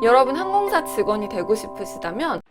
여러분 항공사 직원이 되고 싶으시다면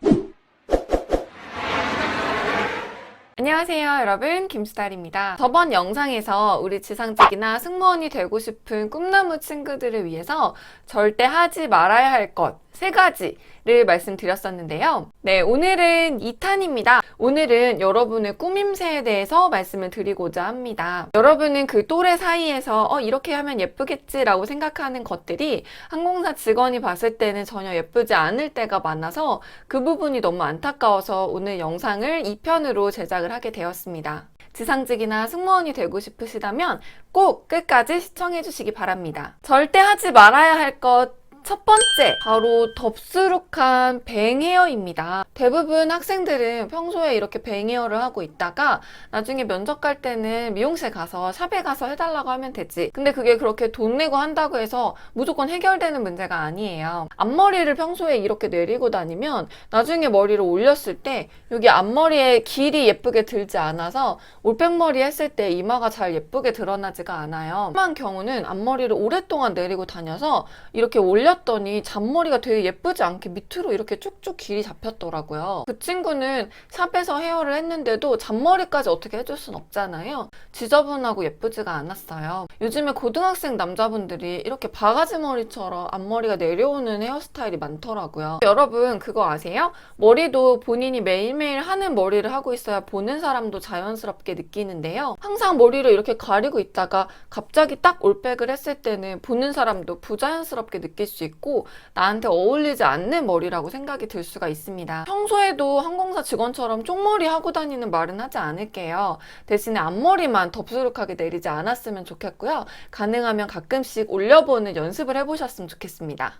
안녕하세요 여러분, 김수달입니다. 저번 영상에서 우리 지상직이나 승무원이 되고 싶은 꿈나무 친구들을 위해서 절대 하지 말아야 할 것 3가지를 말씀드렸었는데요. 네, 오늘은 2탄입니다. 오늘은 여러분의 꾸밈새에 대해서 말씀을 드리고자 합니다. 여러분은 그 또래 사이에서 이렇게 하면 예쁘겠지 라고 생각하는 것들이 항공사 직원이 봤을 때는 전혀 예쁘지 않을 때가 많아서 그 부분이 너무 안타까워서 오늘 영상을 2편으로 제작을 하게 되었습니다. 지상직이나 승무원이 되고 싶으시다면 꼭 끝까지 시청해 주시기 바랍니다. 절대 하지 말아야 할 것 첫 번째, 바로 덥수룩한 뱅헤어입니다. 대부분 학생들은 평소에 이렇게 뱅헤어를 하고 있다가 나중에 면접 갈 때는 미용실 가서 샵에 가서 해달라고 하면 되지. 근데 그게 그렇게 돈 내고 한다고 해서 무조건 해결되는 문제가 아니에요. 앞머리를 평소에 이렇게 내리고 다니면 나중에 머리를 올렸을 때 여기 앞머리에 길이 예쁘게 들지 않아서 올백머리 했을 때 이마가 잘 예쁘게 드러나지가 않아요. 심한 경우는 앞머리를 오랫동안 내리고 다녀서 이렇게 올렸더니 잔머리가 되게 예쁘지 않게 밑으로 이렇게 쭉쭉 길이 잡혔더라고요. 그 친구는 샵에서 헤어를 했는데도 잔머리까지 어떻게 해줄 순 없잖아요. 지저분하고 예쁘지가 않았어요. 요즘에 고등학생 남자분들이 이렇게 바가지 머리처럼 앞머리가 내려오는 헤어스타일이 많더라고요. 여러분 그거 아세요? 머리도 본인이 매일매일 하는 머리를 하고 있어야 보는 사람도 자연스럽게 느끼는데요. 항상 머리를 이렇게 가리고 있다가 갑자기 딱 올백을 했을 때는 보는 사람도 부자연스럽게 느낄 수 있고 나한테 어울리지 않는 머리라고 생각이 들 수가 있습니다. 평소에도 항공사 직원처럼 쪽머리 하고 다니는 말은 하지 않을게요. 대신에 앞머리만 덥수룩하게 내리지 않았으면 좋겠고요. 가능하면 가끔씩 올려보는 연습을 해보셨으면 좋겠습니다.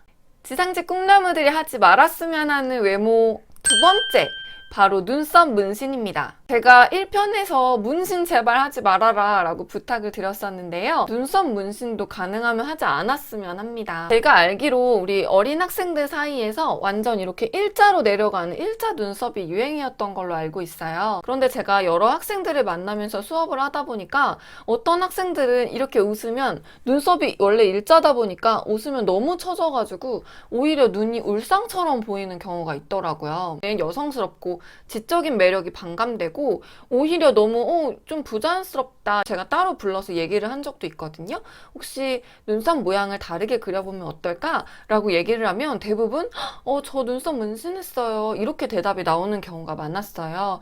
지상직 꿈나무들이 하지 말았으면 하는 외모 두 번째, 바로 눈썹 문신입니다. 제가 1편에서 문신 제발 하지 말아라 라고 부탁을 드렸었는데요. 눈썹 문신도 가능하면 하지 않았으면 합니다. 제가 알기로 우리 어린 학생들 사이에서 완전 이렇게 일자로 내려가는 일자 눈썹이 유행이었던 걸로 알고 있어요. 그런데 제가 여러 학생들을 만나면서 수업을 하다 보니까 어떤 학생들은 이렇게 웃으면 눈썹이 원래 일자다 보니까 웃으면 너무 처져가지고 오히려 눈이 울상처럼 보이는 경우가 있더라고요. 여성스럽고 지적인 매력이 반감되고 오히려 너무 좀 부자연스럽다 제가 따로 불러서 얘기를 한 적도 있거든요. 혹시 눈썹 모양을 다르게 그려보면 어떨까? 라고 얘기를 하면 대부분 저 눈썹 문신했어요 이렇게 대답이 나오는 경우가 많았어요.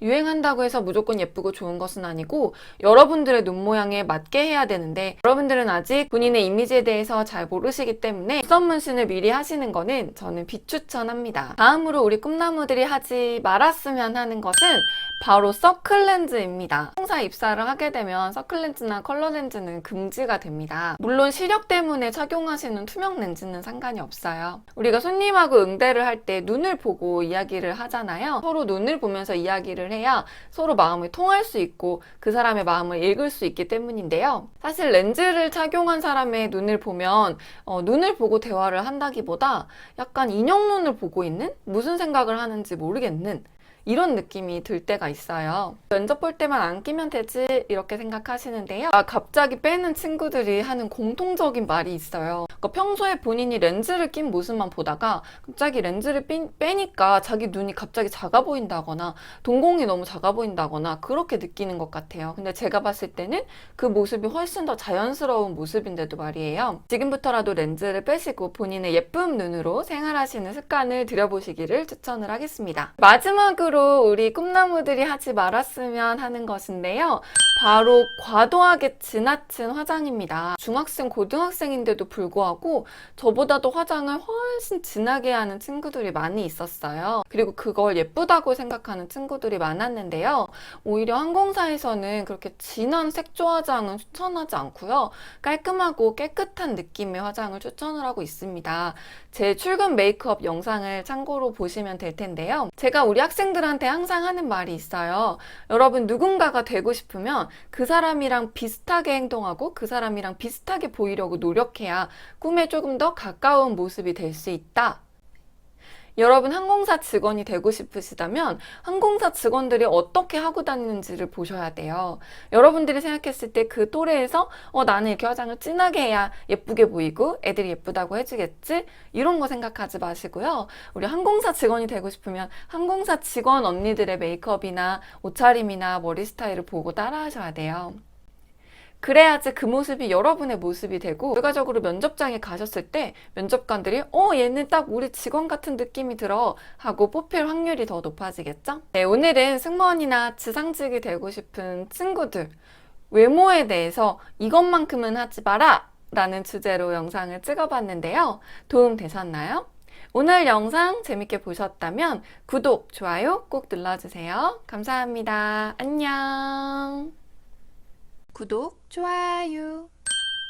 유행한다고 해서 무조건 예쁘고 좋은 것은 아니고 여러분들의 눈 모양에 맞게 해야 되는데 여러분들은 아직 본인의 이미지에 대해서 잘 모르시기 때문에 눈썹 문신을 미리 하시는 거는 저는 비추천합니다. 다음으로 우리 꿈나무들이 하지 말았으면 하는 것은 바로 서클렌즈입니다. 항공사 입사를 하게 되면 서클렌즈나 컬러렌즈는 금지가 됩니다. 물론 시력 때문에 착용하시는 투명 렌즈는 상관이 없어요. 우리가 손님하고 응대를 할 때 눈을 보고 이야기를 하잖아요. 서로 눈을 보면서 이야기를 해야 서로 마음을 통할 수 있고 그 사람의 마음을 읽을 수 있기 때문인데요. 사실 렌즈를 착용한 사람의 눈을 보면 눈을 보고 대화를 한다기보다 약간 인형 눈을 보고 있는? 무슨 생각을 하는지 모르겠는 이런 느낌이 들 때가 있어요. 면접 볼 때만 안 끼면 되지 이렇게 생각하시는데요. 갑자기 빼는 친구들이 하는 공통적인 말이 있어요. 그러니까 평소에 본인이 렌즈를 낀 모습만 보다가 갑자기 렌즈를 빼니까 자기 눈이 갑자기 작아 보인다거나 동공이 너무 작아 보인다거나 그렇게 느끼는 것 같아요. 근데 제가 봤을 때는 그 모습이 훨씬 더 자연스러운 모습인데도 말이에요. 지금부터라도 렌즈를 빼시고 본인의 예쁜 눈으로 생활하시는 습관을 들여보시기를 추천을 하겠습니다. 마지막으로 우리 꿈나무들이 하지 말았으면 하는 것인데요. 바로 과도하게 지나친 화장입니다. 중학생, 고등학생인데도 불구하고 저보다도 화장을 훨씬 진하게 하는 친구들이 많이 있었어요. 그리고 그걸 예쁘다고 생각하는 친구들이 많았는데요. 오히려 항공사에서는 그렇게 진한 색조 화장은 추천하지 않고요. 깔끔하고 깨끗한 느낌의 화장을 추천을 하고 있습니다. 제 출근 메이크업 영상을 참고로 보시면 될 텐데요. 제가 우리 학생들한테 항상 하는 말이 있어요. 여러분 누군가가 되고 싶으면 그 사람이랑 비슷하게 행동하고 그 사람이랑 비슷하게 보이려고 노력해야 꿈에 조금 더 가까운 모습이 될 수 있다. 여러분 항공사 직원이 되고 싶으시다면 항공사 직원들이 어떻게 하고 다니는지를 보셔야 돼요. 여러분들이 생각했을 때 그 또래에서 나는 이렇게 화장을 진하게 해야 예쁘게 보이고 애들이 예쁘다고 해주겠지? 이런 거 생각하지 마시고요. 우리 항공사 직원이 되고 싶으면 항공사 직원 언니들의 메이크업이나 옷차림이나 머리 스타일을 보고 따라 하셔야 돼요. 그래야지 그 모습이 여러분의 모습이 되고 결과적으로 면접장에 가셨을 때 면접관들이 얘는 딱 우리 직원 같은 느낌이 들어 하고 뽑힐 확률이 더 높아지겠죠? 네, 오늘은 승무원이나 지상직이 되고 싶은 친구들 외모에 대해서 이것만큼은 하지 마라 라는 주제로 영상을 찍어봤는데요. 도움 되셨나요? 오늘 영상 재밌게 보셨다면 구독, 좋아요 꼭 눌러주세요. 감사합니다. 안녕. 구독, 좋아요.